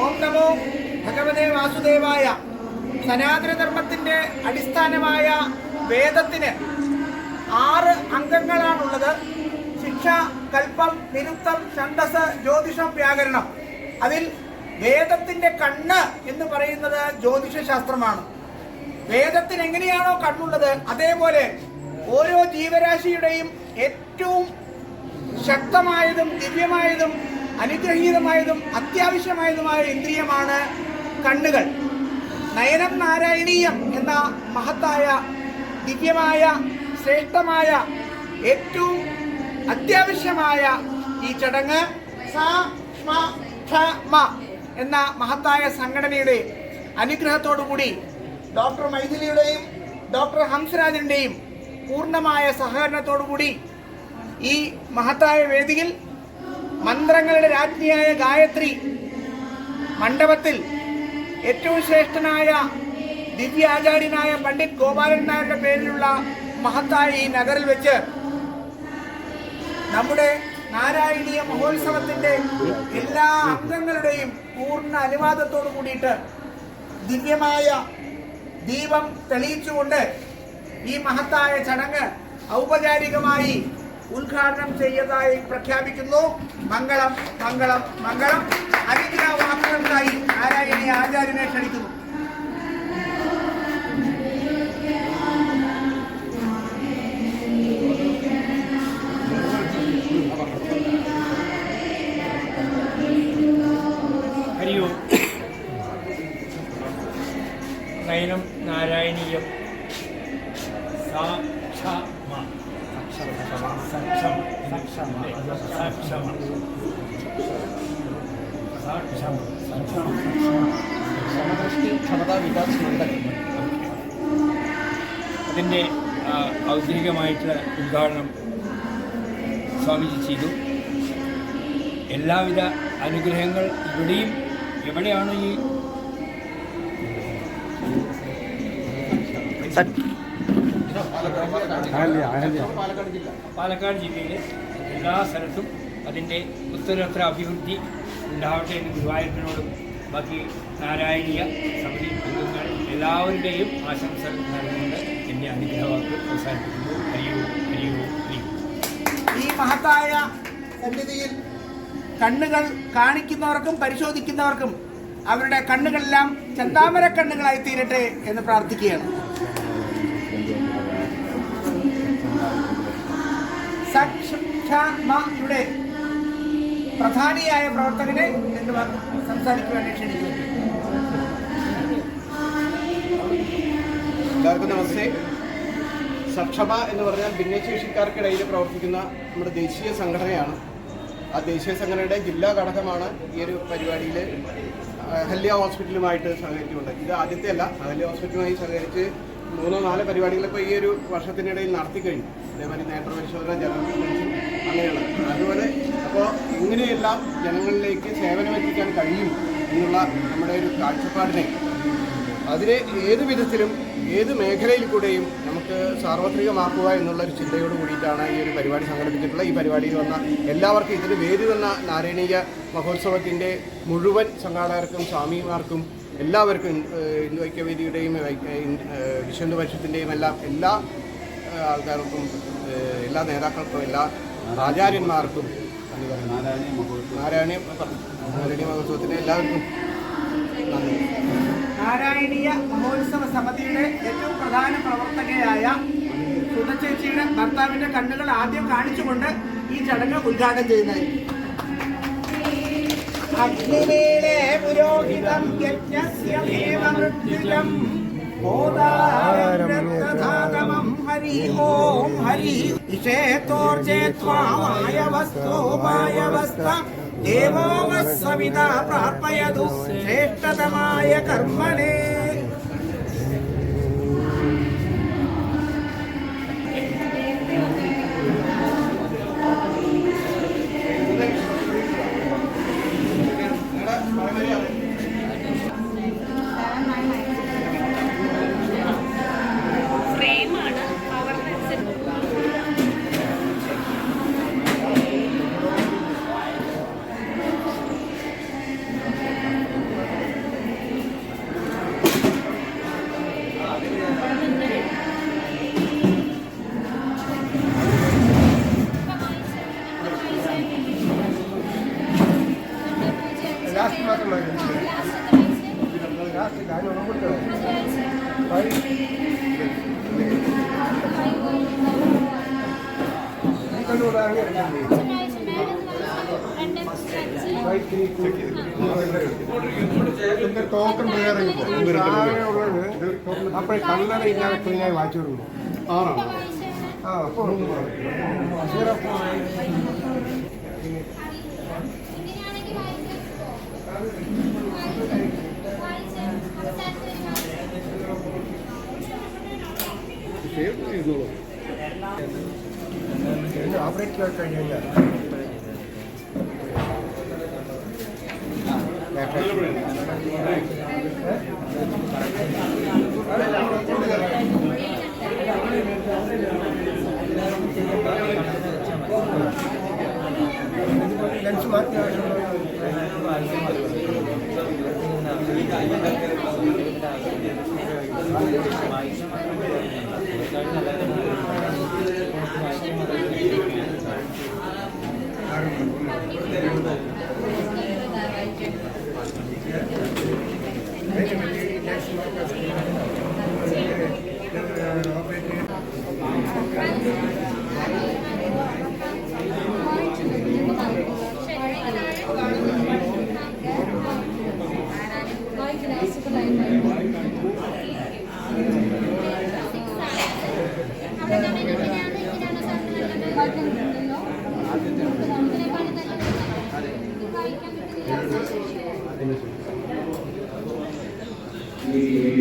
ഓം നമോ ഭഗവതേ വാസുദേവായ. സനാതനധർമ്മത്തിൻ്റെ അടിസ്ഥാനമായ വേദത്തിന് 6 അംഗങ്ങളാണുള്ളത്. ശിക്ഷ, കൽപ്പം, നിരുക്തം, ഛന്ദസ്, ജ്യോതിഷം, വ്യാകരണം. അതിൽ വേദത്തിൻ്റെ കണ്ണ് എന്ന് പറയുന്നത് ജ്യോതിഷശാസ്ത്രമാണ്. വേദത്തിന് എങ്ങനെയാണോ കണ്ണുള്ളത്, അതേപോലെ ഓരോ ജീവരാശിയുടെയും ഏറ്റവും ശക്തമായതും ദിവ്യമായതും അനുഗ്രഹീതമായതും അത്യാവശ്യമായതുമായ ഇന്ദ്രിയമാണ് കണ്ണുകൾ. നയനം നാരായണീയം എന്ന മഹത്തായ ദിവ്യമായ ശ്രേഷ്ഠമായ ഏറ്റവും അത്യാവശ്യമായ ഈ ചടങ്ങ് എന്ന മഹത്തായ സംഘടനയുടെ അനുഗ്രഹത്തോടുകൂടി ഡോക്ടർ മൈഥിലിയുടെയും ഡോക്ടർ ഹംസരാജന്റെയും പൂർണ്ണമായ സഹകരണത്തോടുകൂടി ഈ മഹത്തായ വേദിയിൽ മന്ത്രങ്ങളുടെ രാജ്ഞിയായ ഗായത്രി മണ്ഡപത്തിൽ ഏറ്റവും ശ്രേഷ്ഠനായ ദിവ്യാചാര്യനായ പണ്ഡിറ്റ് ഗോപാലൻ നായരുടെ പേരിലുള്ള മഹത്തായ ഈ നഗറിൽ വെച്ച് നമ്മുടെ നാരായണീയ മഹോത്സവത്തിന്റെ എല്ലാ അംഗങ്ങളുടെയും പൂർണ്ണ അനുവാദത്തോടു കൂടിയിട്ട് ദിവ്യമായ ദീപം തെളിയിച്ചുകൊണ്ട് ഈ മഹത്തായ ചടങ്ങ് ഔപചാരികമായി ഉദ്ഘാടനം ചെയ്തതായി പ്രഖ്യാപിക്കുന്നു. മംഗളം മംഗളം മംഗളം. അനുഗ്രഹ വാക്കുകൾക്കായി നാരായണീയ ആചാര്യനെ ക്ഷണിക്കുന്നു. ഹരിയോ നയനം നാരായണീയം അതിൻ്റെ ഔദ്യോഗികമായിട്ടുള്ള ഉദ്ഘാടനം സ്വാമിജി ചെയ്തു. എല്ലാവിധ അനുഗ്രഹങ്ങൾ ഇവിടെയും എവിടെയാണ് ഈ പാലക്കാട് ജില്ലയിലെ എല്ലാ സ്ഥലത്തും അതിൻ്റെ ഉത്തരോത്തര അഭിവൃദ്ധി ഉണ്ടാവട്ടെ എന്ന് ഗുരുവായൂരപ്പനോടും ബാക്കി നാരായണീയ സമിതി അംഗങ്ങൾ എല്ലാവരുടെയും ആശംസകൾ നൽകുകൊണ്ട് എൻ്റെ അനുഗ്രഹവാക്ക് അവസാനിപ്പിക്കുന്നു. ഹരിയോ ഹരിയോ ഹരിയോ. ഈ മഹത്തായ സന്നിധിയിൽ കണ്ണുകൾ കാണിക്കുന്നവർക്കും പരിശോധിക്കുന്നവർക്കും അവരുടെ കണ്ണുകളെല്ലാം ചെന്താമര കണ്ണുകളായി തീരട്ടെ എന്ന് പ്രാർത്ഥിക്കുകയാണ്. യുടെ പ്രധാനിയായ പ്രവർത്തകനെ എന്ന് സംസാരിക്കുവാൻ ക്ഷണിക്കുന്നു. എല്ലാവർക്കും നമസ്തേ. സക്ഷമ എന്ന് പറഞ്ഞാൽ ഭിന്നശേഷിക്കാർക്കിടയിൽ പ്രവർത്തിക്കുന്ന നമ്മുടെ ദേശീയ സംഘടനയാണ്. ആ ദേശീയ സംഘടനയുടെ ജില്ലാ ഘടകമാണ് ഈ ഒരു പരിപാടിയിൽ അഹല്യ ഹോസ്പിറ്റലുമായിട്ട് സഹകരിച്ചുകൊണ്ട്. ഇത് ആദ്യത്തെ അല്ല, അഹല്യ ഹോസ്പിറ്റലുമായി സഹകരിച്ച് 3-4 പരിപാടികൾ ഇപ്പോൾ ഈ ഒരു വർഷത്തിനിടയിൽ നടത്തി കഴിഞ്ഞു. അതേമാതിരി നേത്ര പരിശോധന, ജനറൽ മെഡിസിൻ അങ്ങനെയുള്ളത്. അതുപോലെ അപ്പോൾ ഇങ്ങനെയെല്ലാം ജനങ്ങളിലേക്ക് സേവനമെത്തിക്കാൻ കഴിയും എന്നുള്ള നമ്മുടെ ഒരു കാഴ്ചപ്പാടിനെ അതിനെ ഏത് വിധത്തിലും ഏത് മേഖലയിൽ കൂടെയും നമുക്ക് സാർവത്രികമാക്കുക എന്നുള്ളൊരു ചിന്തയോട് കൂടിയിട്ടാണ് ഈ ഒരു പരിപാടി സംഘടിപ്പിച്ചിട്ടുള്ളത്. ഈ പരിപാടിയിൽ വന്ന എല്ലാവർക്കും, ഇതിന് വേദി വന്ന നാരായണീയ മഹോത്സവത്തിൻ്റെ മുഴുവൻ സംഘാടകർക്കും സ്വാമിമാർക്കും എല്ലാവർക്കും, ഹിന്ദു ഐക്യവേദിയുടെയും വിശ്വ പരിഷത്തിൻ്റെയും എല്ലാ ആൾക്കാർക്കും, എല്ലാ നേതാക്കൾക്കും, എല്ലാ ആചാര്യന്മാർക്കും, നാരായണീയ മഹോത്സവത്തിൻ്റെ എല്ലാവർക്കും നന്ദി. നാരായണീയ മഹോത്സവ സമിതിയുടെ ഏറ്റവും പ്രധാന പ്രവർത്തകയായ സുധചേച്ചിയുടെ ഭർത്താവിന്റെ കണ്ണുകൾ ആദ്യം കാണിച്ചുകൊണ്ട് ഈ ചടങ്ങ് ഉദ്ഘാടനം ചെയ്യുന്നതായിരിക്കും. അഗ്നിവേളേ പുരോഹിതം യജ്ഞസ്യമേവ മൃത്യുജം ബോധാരം ഹരി ഓം ഹരി ഇഷേത്തോർജേത്വാമായവസ്തോപായവസ്ത ദേവോ വസ്സവിതാ പ്രാർപ്പയതു ശ്രേഷ്ഠതമായ കർമ്മണേ. ലാസ്റ്റ് മാത്രം മതി ലാസ്റ്റ് കാര്യം കൊടുത്തത് ടോക്കൺ പ്രകാരം അപ്പോഴേ കണ്ണട ഇല്ലാതെ ക്ലീനായി വായിച്ചു കൊടുക്കും ആ അപ്പോൾ ഓപ്പറേറ്റ് കഴിഞ്ഞാൽ ലെൻസ് മാറ്റി ഈ